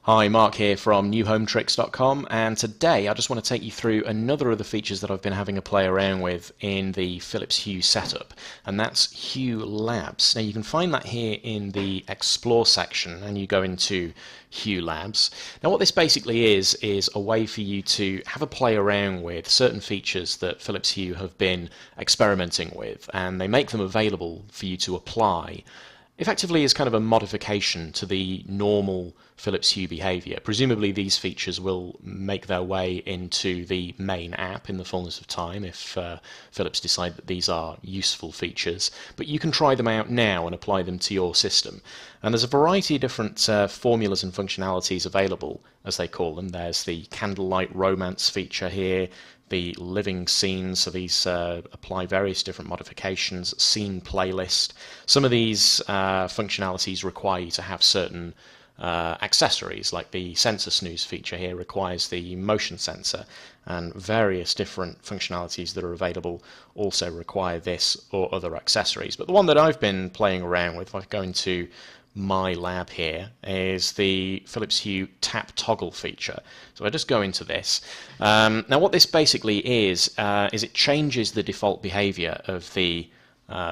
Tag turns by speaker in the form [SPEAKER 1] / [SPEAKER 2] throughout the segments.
[SPEAKER 1] Hi, Mark here from newhometricks.com, and today I just want to take you through another of the features that I've been having a play around with in the Philips Hue setup, and that's Hue Labs. Now you can find that here in the Explore section, and you go into Hue Labs. Now what this basically is a way for you to have a play around with certain features that Philips Hue have been experimenting with, and they make them available for you to apply effectively is kind of a modification to the normal Philips Hue behavior. Presumably these features will make their way into the main app in the fullness of time if Philips decide that these are useful features, but you can try them out now and apply them to your system. And there's a variety of different formulas and functionalities available, as they call them. There's the candlelight romance feature here, the living scenes, so these apply various different modifications, scene playlist. Some of these functionalities require you to have certain accessories, like the sensor snooze feature here requires the motion sensor, and various different functionalities that are available also require this or other accessories. But the one that I've been playing around with, if I go into my lab here, is the Philips Hue Tap Toggle feature. So I just go into this. Now what this basically is it changes the default behavior of the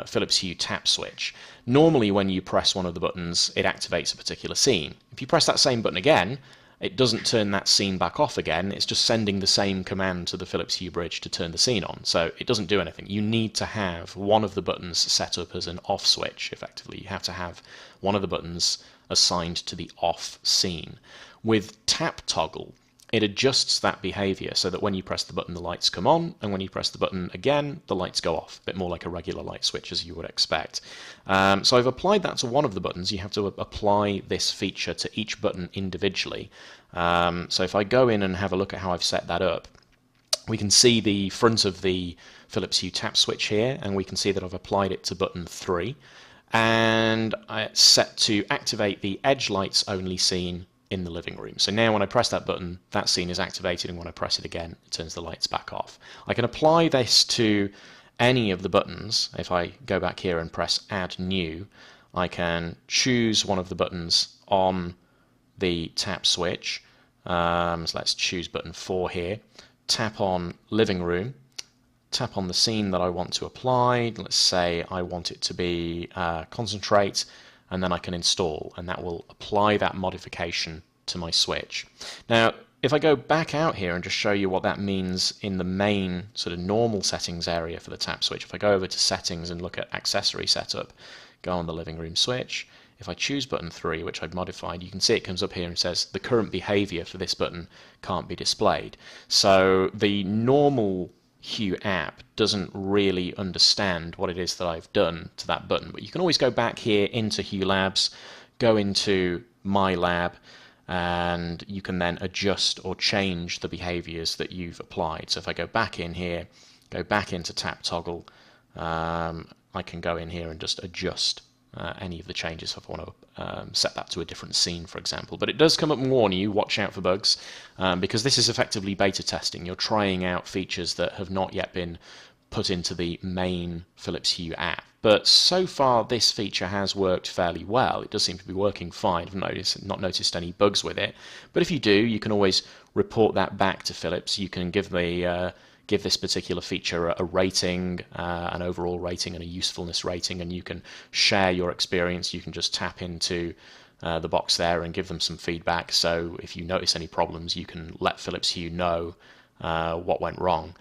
[SPEAKER 1] Philips Hue tap switch. Normally when you press one of the buttons it activates a particular scene. If you press that same button again, it doesn't turn that scene back off again, it's just sending the same command to the Philips Hue bridge to turn the scene on. So it doesn't do anything. You need to have one of the buttons set up as an off switch, effectively. You have to have one of the buttons assigned to the off scene. With Tap Toggle, it adjusts that behavior so that when you press the button the lights come on, and when you press the button again the lights go off, a bit more like a regular light switch as you would expect. So I've applied that to one of the buttons. You have to apply this feature to each button individually. So if I go in and have a look at how I've set that up, we can see the front of the Philips Hue tap switch here, and we can see that I've applied it to button 3, and it's set to activate the edge lights only scene in the living room. So now when I press that button, that scene is activated, and when I press it again, it turns the lights back off. I can apply this to any of the buttons. If I go back here and press Add New, I can choose one of the buttons on the tap switch. So let's choose button 4 here. Tap on Living Room. Tap on the scene that I want to apply. Let's say I want it to be Concentrate, and then I can install, and that will apply that modification to my switch. Now if I go back out here and just show you what that means in the main sort of normal settings area for the tap switch, if I go over to settings and look at accessory setup, go on the living room switch, if I choose button 3, which I've modified, you can see it comes up here and says the current behavior for this button can't be displayed. So the normal Hue app doesn't really understand what it is that I've done to that button, but you can always go back here into Hue Labs, go into My Lab, and you can then adjust or change the behaviors that you've applied. So if I go back in here, go back into Tap Toggle, I can go in here and just adjust any of the changes if I want to set that to a different scene, for example. But it does come up and warn you, watch out for bugs, because this is effectively beta testing. You're trying out features that have not yet been put into the main Philips Hue app. But so far this feature has worked fairly well. It does seem to be working fine. I've not noticed any bugs with it. But if you do, you can always report that back to Philips. You can give this particular feature a rating, an overall rating and a usefulness rating, and you can share your experience. You can just tap into the box there and give them some feedback. So if you notice any problems, you can let Philips Hue know what went wrong.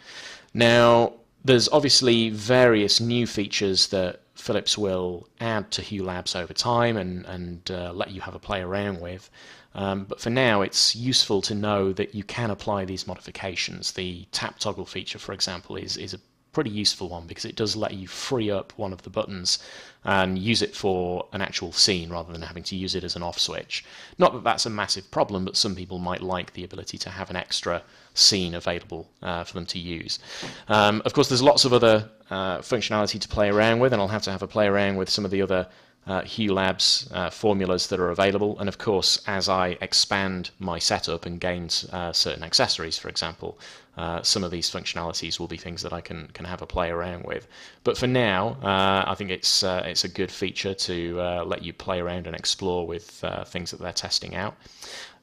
[SPEAKER 1] Now there's obviously various new features that Philips will add to Hue Labs over time and let you have a play around with. But for now it's useful to know that you can apply these modifications. The tap toggle feature, for example, is a pretty useful one because it does let you free up one of the buttons and use it for an actual scene rather than having to use it as an off switch. Not that that's a massive problem, but some people might like the ability to have an extra scene available for them to use. Of course there's lots of other functionality to play around with, and I'll have to have a play around with some of the other Hue Labs formulas that are available, and of course as I expand my setup and gain certain accessories, for example, some of these functionalities will be things that I can have a play around with. But for now I think it's a good feature to let you play around and explore with things that they're testing out.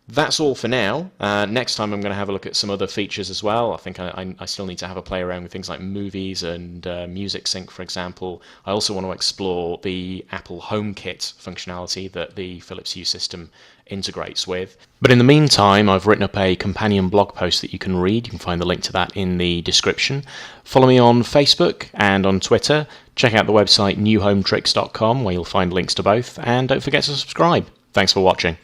[SPEAKER 1] That's all for now. Next time I'm going to have a look at some other features as well. I think I still need to have a play around with things like movies and music sync, for example. I also want to explore the Apple HomeKit functionality that the Philips Hue system integrates with. But in the meantime, I've written up a companion blog post that you can read. You can find the link to that in the description. Follow me on Facebook and on Twitter. Check out the website newhometricks.com where you'll find links to both. And don't forget to subscribe. Thanks for watching.